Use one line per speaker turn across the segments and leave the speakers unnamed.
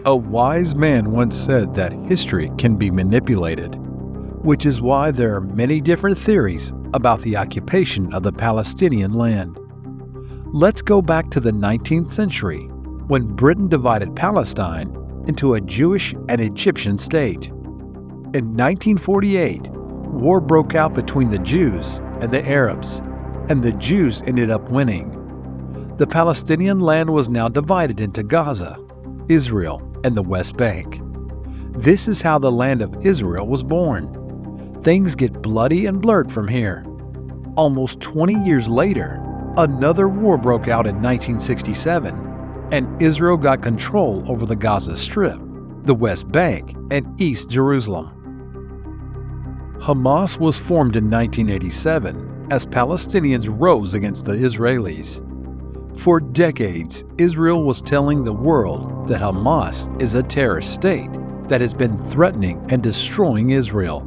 A wise man once said that history can be manipulated, which is why there are many different theories about the occupation of the Palestinian land. Let's go back to the 19th century, when Britain divided Palestine into a Jewish and Egyptian state. In 1948, war broke out between the Jews and the Arabs, and the Jews ended up winning. The Palestinian land was now divided into Gaza, Israel, and the West Bank. This is how the land of Israel was born. Things get bloody and blurred from here. Almost 20 years later, another war broke out in 1967, and Israel got control over the Gaza Strip, the West Bank, and East Jerusalem. Hamas was formed in 1987 as Palestinians rose against the Israelis. For decades, Israel was telling the world that Hamas is a terrorist state that has been threatening and destroying Israel.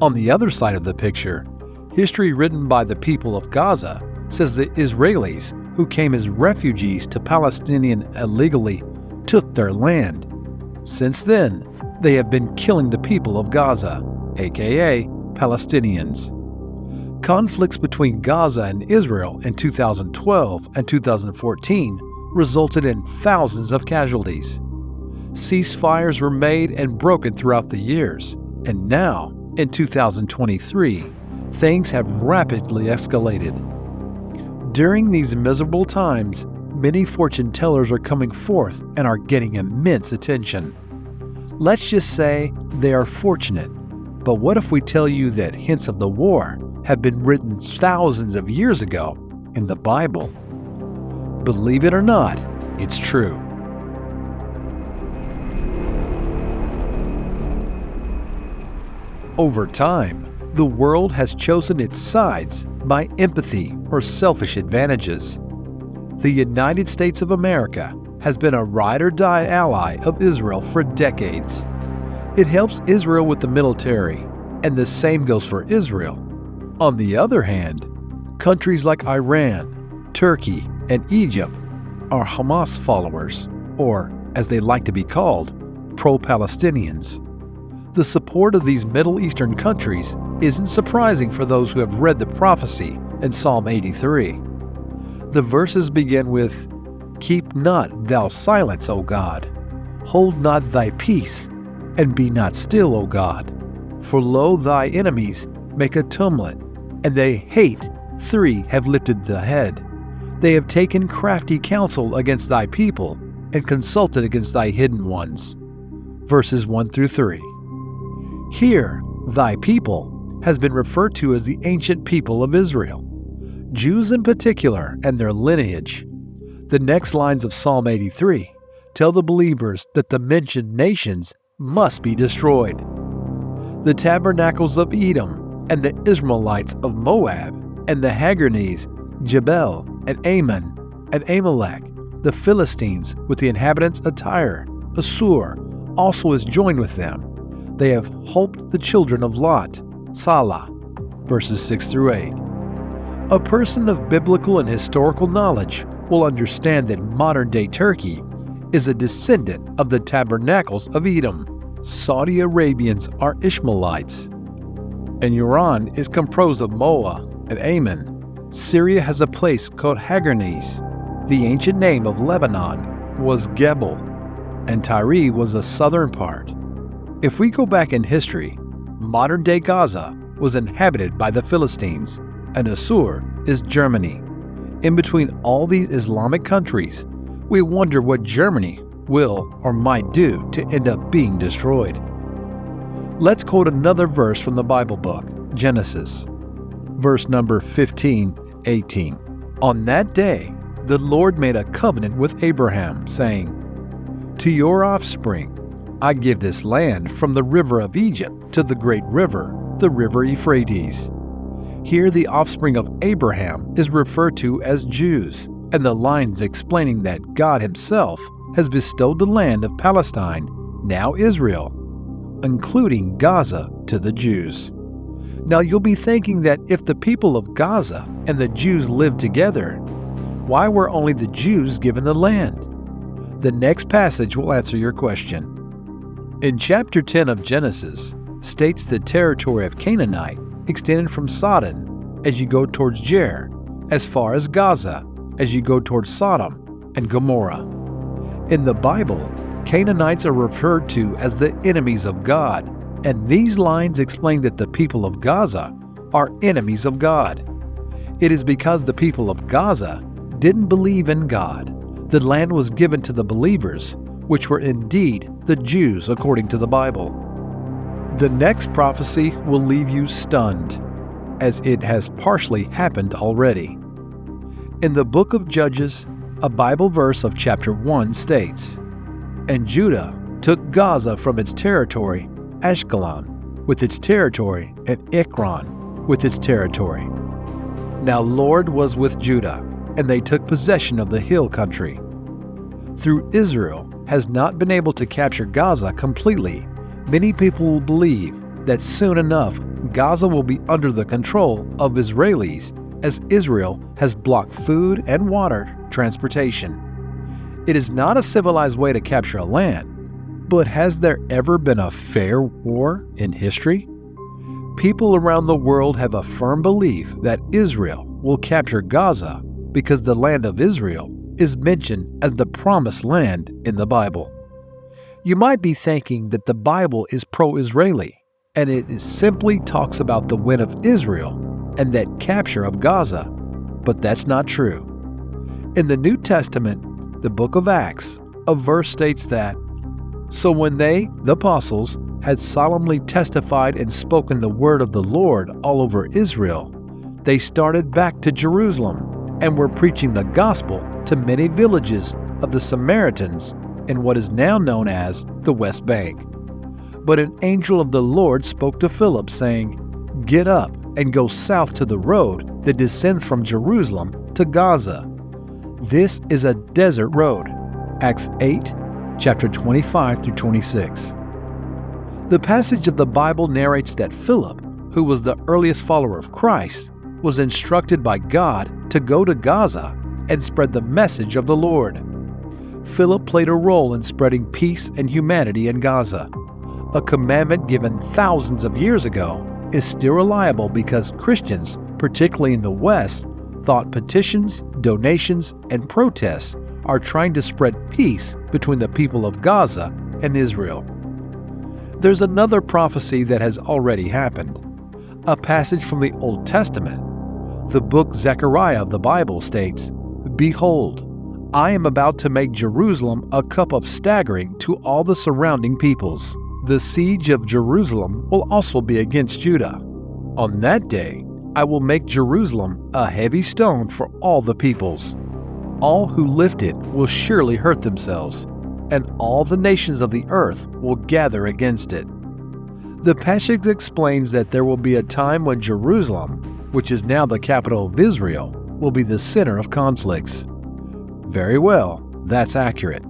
On the other side of the picture, history written by the people of Gaza says the Israelis, who came as refugees to Palestinian illegally, took their land. Since then, they have been killing the people of Gaza, aka Palestinians. Conflicts between Gaza and Israel in 2012 and 2014 resulted in thousands of casualties. Ceasefires were made and broken throughout the years, and now, in 2023, things have rapidly escalated. During these miserable times, many fortune tellers are coming forth and are getting immense attention. Let's just say they are fortunate, but what if we tell you that hints of the war have been written thousands of years ago in the Bible? Believe it or not, it's true. Over time, the world has chosen its sides by empathy or selfish advantages. The United States of America has been a ride-or-die ally of Israel for decades. It helps Israel with the military, and the same goes for Israel. On the other hand, countries like Iran, Turkey, and Egypt are Hamas followers, or, as they like to be called, pro-Palestinians. The support of these Middle Eastern countries isn't surprising for those who have read the prophecy in Psalm 83. The verses begin with, "Keep not thou silence, O God. Hold not thy peace, and be not still, O God. For lo, thy enemies make a tumult, and they hate, three have lifted the head. They have taken crafty counsel against thy people, and consulted against thy hidden ones." Verses 1 through 3. Here, thy people has been referred to as the ancient people of Israel, Jews in particular and their lineage. The next lines of Psalm 83 tell the believers that the mentioned nations must be destroyed. The tabernacles of Edom and the Israelites of Moab and the Hagarnes, Jebel and Ammon and Amalek, the Philistines with the inhabitants of Tyre, Assur also is joined with them. They have holped the children of Lot, Salah, verses 6 through 8. A person of biblical and historical knowledge will understand that modern-day Turkey is a descendant of the tabernacles of Edom. Saudi Arabians are Ishmaelites, and Iran is composed of Moab and Ammon. Syria has a place called Hagarnes. The ancient name of Lebanon was Gebel, and Tyre was the southern part. If we go back in history, modern-day Gaza was inhabited by the Philistines, and Assur is Germany. In between all these Islamic countries, we wonder what Germany will or might do to end up being destroyed. Let's quote another verse from the Bible book, Genesis, verse number 15-18. On that day, the Lord made a covenant with Abraham, saying, "To your offspring I give this land from the river of Egypt to the great river, the river Euphrates." Here the offspring of Abraham is referred to as Jews, and the lines explaining that God himself has bestowed the land of Palestine, now Israel, including Gaza, to the Jews. Now you'll be thinking that if the people of Gaza and the Jews lived together, why were only the Jews given the land? The next passage will answer your question. In chapter 10 of Genesis, states the territory of Canaanite extended from Sodom as you go towards Jer, as far as Gaza as you go towards Sodom and Gomorrah. In the Bible, Canaanites are referred to as the enemies of God, and these lines explain that the people of Gaza are enemies of God. It is because the people of Gaza didn't believe in God. The land was given to the believers, which were indeed the Jews according to the Bible. The next prophecy will leave you stunned, as it has partially happened already. In the book of Judges, a Bible verse of chapter 1 states, "And Judah took Gaza from its territory, Ashkelon with its territory, and Ekron with its territory. Now Lord was with Judah, and they took possession of the hill country." Through Israel has not been able to capture Gaza completely, many people will believe that soon enough Gaza will be under the control of Israelis, as Israel has blocked food and water transportation. It is not a civilized way to capture a land, but has there ever been a fair war in history? People around the world have a firm belief that Israel will capture Gaza because the land of Israel is mentioned as the promised land in the Bible. You might be thinking that the Bible is pro-Israeli, and it simply talks about the win of Israel and that capture of Gaza, but that's not true. In the New Testament, the book of Acts, a verse states that, "So when they, the apostles, had solemnly testified and spoken the word of the Lord all over Israel, they started back to Jerusalem and were preaching the gospel to many villages of the Samaritans in what is now known as the West Bank. But an angel of the Lord spoke to Philip, saying, 'Get up and go south to the road that descends from Jerusalem to Gaza. This is a desert road.'" Acts 8, chapter 25 through 26. The passage of the Bible narrates that Philip, who was the earliest follower of Christ, was instructed by God to go to Gaza and spread the message of the Lord. Philip played a role in spreading peace and humanity in Gaza. A commandment given thousands of years ago is still reliable because Christians, particularly in the West, thought petitions, donations, and protests are trying to spread peace between the people of Gaza and Israel. There's another prophecy that has already happened. A passage from the Old Testament. The book Zechariah of the Bible states, "Behold, I am about to make Jerusalem a cup of staggering to all the surrounding peoples. The siege of Jerusalem will also be against Judah. On that day, I will make Jerusalem a heavy stone for all the peoples. All who lift it will surely hurt themselves, and all the nations of the earth will gather against it." The passage explains that there will be a time when Jerusalem, which is now the capital of Israel, will be the center of conflicts. Very well, that's accurate.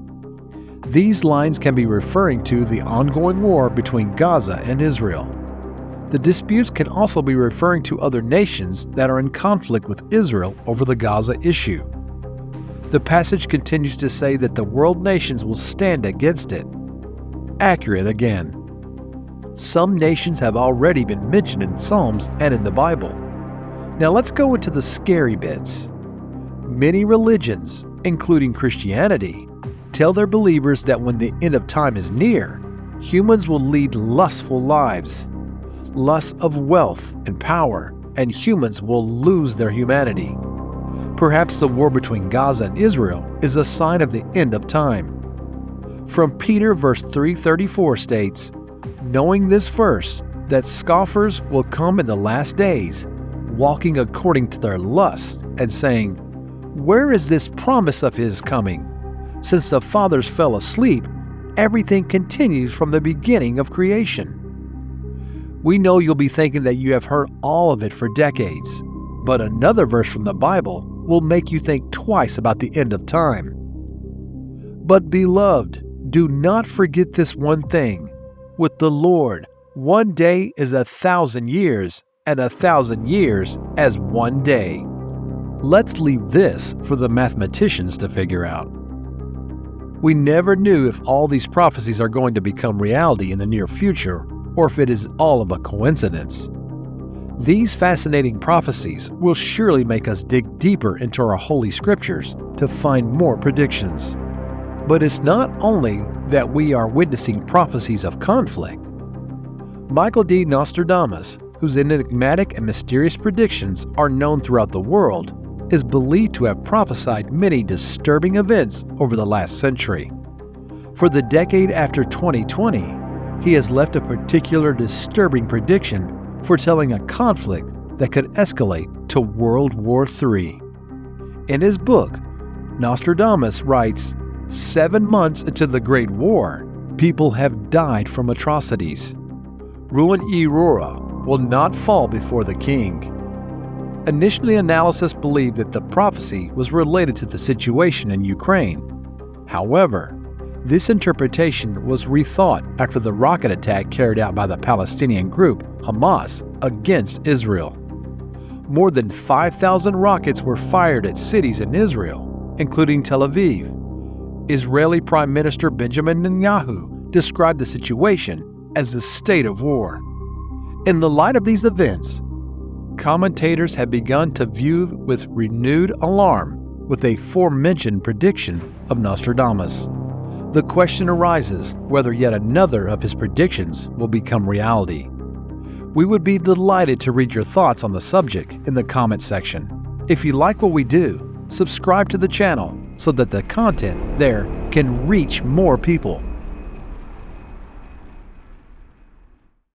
These lines can be referring to the ongoing war between Gaza and Israel. The disputes can also be referring to other nations that are in conflict with Israel over the Gaza issue. The passage continues to say that the world nations will stand against it. Accurate again. Some nations have already been mentioned in Psalms and in the Bible. Now let's go into the scary bits. Many religions, including Christianity, tell their believers that when the end of time is near, humans will lead lustful lives, lust of wealth and power, and humans will lose their humanity. Perhaps the war between Gaza and Israel is a sign of the end of time. From Peter verse 3:34 states, "Knowing this first, that scoffers will come in the last days, walking according to their lust, and saying, 'Where is this promise of his coming? Since the fathers fell asleep, everything continues from the beginning of creation.'" We know you'll be thinking that you have heard all of it for decades, but another verse from the Bible will make you think twice about the end of time. "But beloved, do not forget this one thing. With the Lord, one day is 1,000 years, and 1,000 years as one day." Let's leave this for the mathematicians to figure out. We never knew if all these prophecies are going to become reality in the near future or if it is all of a coincidence. These fascinating prophecies will surely make us dig deeper into our holy scriptures to find more predictions. But it's not only that we are witnessing prophecies of conflict. Michael D. Nostradamus, whose enigmatic and mysterious predictions are known throughout the world, is believed to have prophesied many disturbing events over the last century. For the decade after 2020, he has left a particular disturbing prediction foretelling a conflict that could escalate to World War III. In his book, Nostradamus writes, 7 months into the Great War, people have died from atrocities. Ruin Aurora will not fall before the king. Initially, analysts believed that the prophecy was related to the situation in Ukraine. However, this interpretation was rethought after the rocket attack carried out by the Palestinian group Hamas against Israel. More than 5,000 rockets were fired at cities in Israel, including Tel Aviv. Israeli Prime Minister Benjamin Netanyahu described the situation as a state of war. In the light of these events, commentators have begun to view with renewed alarm with a aforementioned prediction of Nostradamus. The question arises whether yet another of his predictions will become reality. We would be delighted to read your thoughts on the subject in the comment section. If you like what we do, subscribe to the channel so that the content there can reach more people.